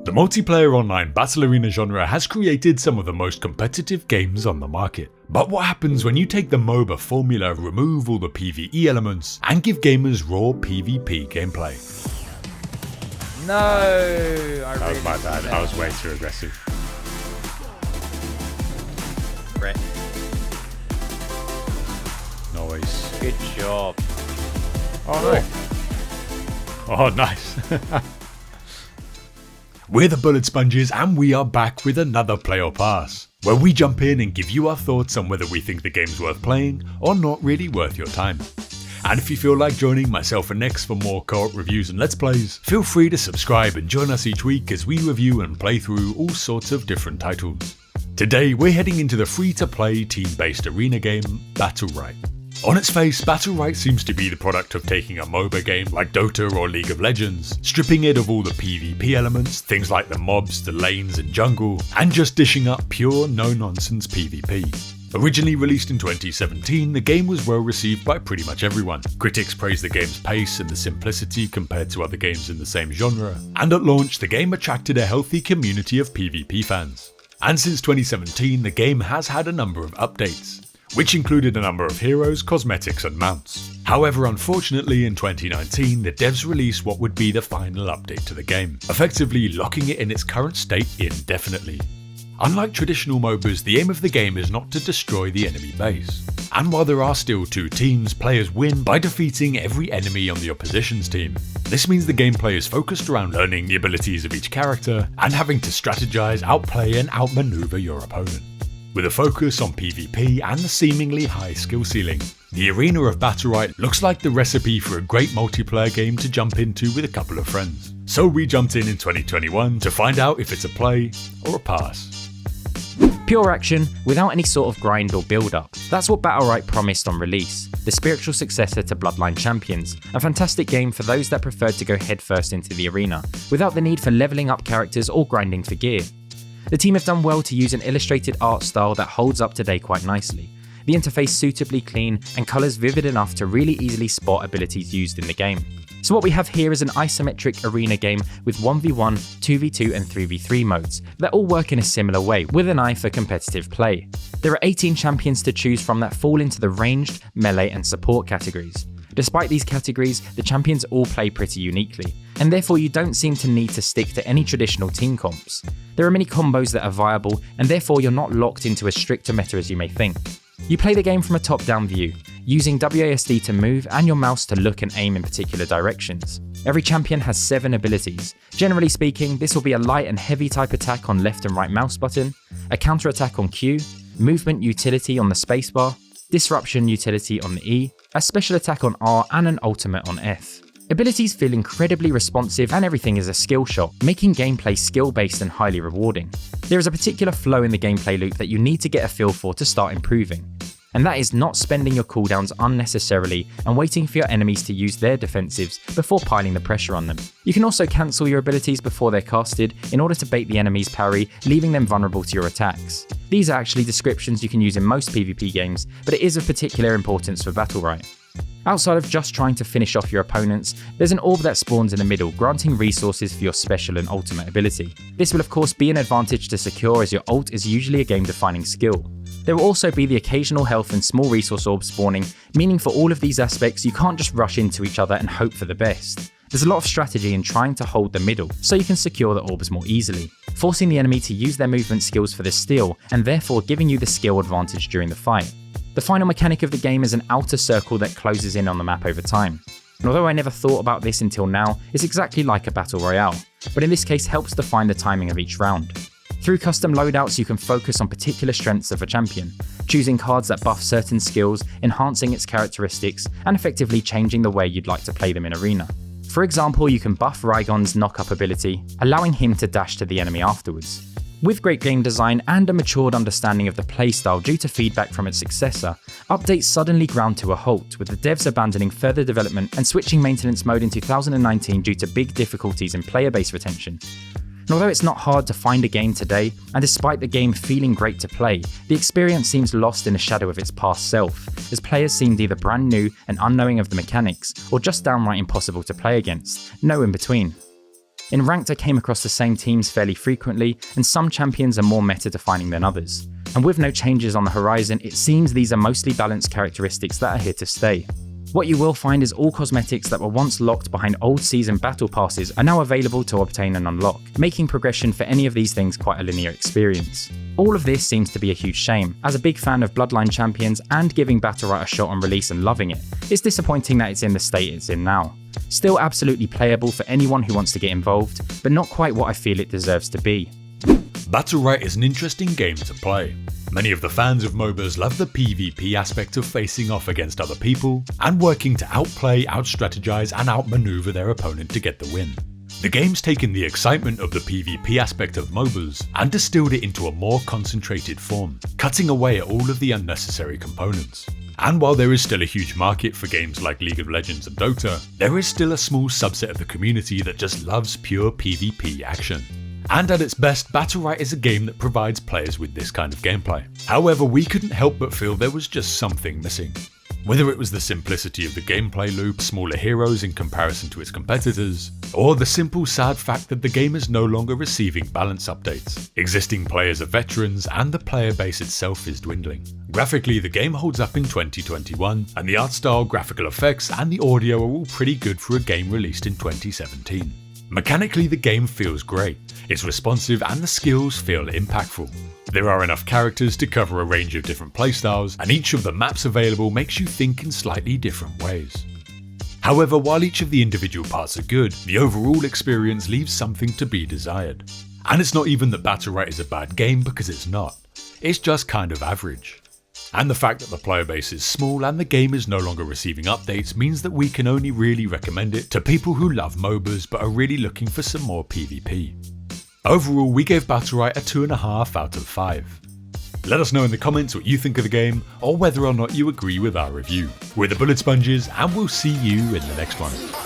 The multiplayer online battle arena genre has created some of the most competitive games on the market. But what happens when you take the MOBA formula, remove all the PvE elements, and give gamers raw PvP gameplay? No, that was my bad. I was way too aggressive. Brett. Nice. Good job. Oh no. Oh, nice. We're the Bullet Sponges and we are back with another Play or Pass, where we jump in and give you our thoughts on whether we think the game's worth playing or not really worth your time. And if you feel like joining myself and Nex for more co-op reviews and let's plays, feel free to subscribe and join us each week as we review and play through all sorts of different titles. Today we're heading into the free-to-play team-based arena game, Battlerite. On its face, Battlerite seems to be the product of taking a MOBA game like Dota or League of Legends, stripping it of all the PvP elements, things like the mobs, the lanes and jungle, and just dishing up pure no-nonsense PvP. Originally released in 2017, the game was well received by pretty much everyone. Critics praised the game's pace and the simplicity compared to other games in the same genre, and at launch the game attracted a healthy community of PvP fans. And since 2017, the game has had a number of updates, which included a number of heroes, cosmetics and mounts. However, unfortunately in 2019, the devs released what would be the final update to the game, effectively locking it in its current state indefinitely. Unlike traditional MOBAs, the aim of the game is not to destroy the enemy base. And while there are still two teams, players win by defeating every enemy on the opposition's team. This means the gameplay is focused around learning the abilities of each character and having to strategize, outplay and outmaneuver your opponent. With a focus on PvP and the seemingly high skill ceiling, the arena of Battlerite looks like the recipe for a great multiplayer game to jump into with a couple of friends. So we jumped in 2021 to find out if it's a play or a pass. Pure action without any sort of grind or build up. That's what Battlerite promised on release. The spiritual successor to Bloodline Champions, a fantastic game for those that preferred to go headfirst into the arena, without the need for leveling up characters or grinding for gear. The team have done well to use an illustrated art style that holds up today quite nicely. The interface suitably clean and colours vivid enough to really easily spot abilities used in the game. So what we have here is an isometric arena game with 1v1, 2v2 and 3v3 modes that all work in a similar way with an eye for competitive play. There are 18 champions to choose from that fall into the ranged, melee and support categories. Despite these categories, the champions all play pretty uniquely, and therefore you don't seem to need to stick to any traditional team comps. There are many combos that are viable, and therefore you're not locked into as strict a meta as you may think. You play the game from a top-down view, using WASD to move and your mouse to look and aim in particular directions. Every champion has 7 abilities. Generally speaking, this will be a light and heavy type attack on left and right mouse button, a counter attack on Q, movement utility on the spacebar, disruption utility on the E, a special attack on R and an ultimate on F. Abilities feel incredibly responsive and everything is a skill shot, making gameplay skill-based and highly rewarding. There is a particular flow in the gameplay loop that you need to get a feel for to start improving, and that is not spending your cooldowns unnecessarily and waiting for your enemies to use their defensives before piling the pressure on them. You can also cancel your abilities before they're casted in order to bait the enemy's parry, leaving them vulnerable to your attacks. These are actually descriptions you can use in most PvP games, but it is of particular importance for Battlerite. Outside of just trying to finish off your opponents, there's an orb that spawns in the middle, granting resources for your special and ultimate ability. This will of course be an advantage to secure as your ult is usually a game-defining skill. There will also be the occasional health and small resource orbs spawning, meaning for all of these aspects you can't just rush into each other and hope for the best. There's a lot of strategy in trying to hold the middle, so you can secure the orbs more easily, forcing the enemy to use their movement skills for the steal and therefore giving you the skill advantage during the fight. The final mechanic of the game is an outer circle that closes in on the map over time. And although I never thought about this until now, it's exactly like a battle royale, but in this case helps define the timing of each round. Through custom loadouts you can focus on particular strengths of a champion, choosing cards that buff certain skills, enhancing its characteristics, and effectively changing the way you'd like to play them in arena. For example, you can buff Raigon's knock-up ability, allowing him to dash to the enemy afterwards. With great game design and a matured understanding of the playstyle due to feedback from its successor, updates suddenly ground to a halt, with the devs abandoning further development and switching maintenance mode in 2019 due to big difficulties in player base retention. And although it's not hard to find a game today, and despite the game feeling great to play, the experience seems lost in the shadow of its past self, as players seemed either brand new and unknowing of the mechanics, or just downright impossible to play against, no in between. In Ranked I came across the same teams fairly frequently, and some champions are more meta-defining than others. And with no changes on the horizon, it seems these are mostly balanced characteristics that are here to stay. What you will find is all cosmetics that were once locked behind old season battle passes are now available to obtain and unlock, making progression for any of these things quite a linear experience. All of this seems to be a huge shame. As a big fan of Bloodline champions and giving Battlerite a shot on release and loving it, it's disappointing that it's in the state it's in now. Still absolutely playable for anyone who wants to get involved, but not quite what I feel it deserves to be. Battlerite is an interesting game to play. Many of the fans of MOBAs love the PvP aspect of facing off against other people and working to outplay, outstrategize and outmaneuver their opponent to get the win. The game's taken the excitement of the PvP aspect of MOBAs and distilled it into a more concentrated form, cutting away at all of the unnecessary components. And while there is still a huge market for games like League of Legends and DOTA, there is still a small subset of the community that just loves pure PvP action. And at its best, Battlerite is a game that provides players with this kind of gameplay. However, we couldn't help but feel there was just something missing. Whether it was the simplicity of the gameplay loop, smaller heroes in comparison to its competitors, or the simple sad fact that the game is no longer receiving balance updates. Existing players are veterans and the player base itself is dwindling. Graphically, the game holds up in 2021, and the art style, graphical effects and the audio are all pretty good for a game released in 2017. Mechanically, the game feels great, it's responsive and the skills feel impactful. There are enough characters to cover a range of different playstyles, and each of the maps available makes you think in slightly different ways. However, while each of the individual parts are good, the overall experience leaves something to be desired. And it's not even that Battlerite is a bad game, because it's not. It's just kind of average. And the fact that the player base is small and the game is no longer receiving updates means that we can only really recommend it to people who love MOBAs but are really looking for some more PvP. Overall, we gave Battlerite a 2.5 out of 5. Let us know in the comments what you think of the game, or whether or not you agree with our review. We're the Bullet Sponges, and we'll see you in the next one.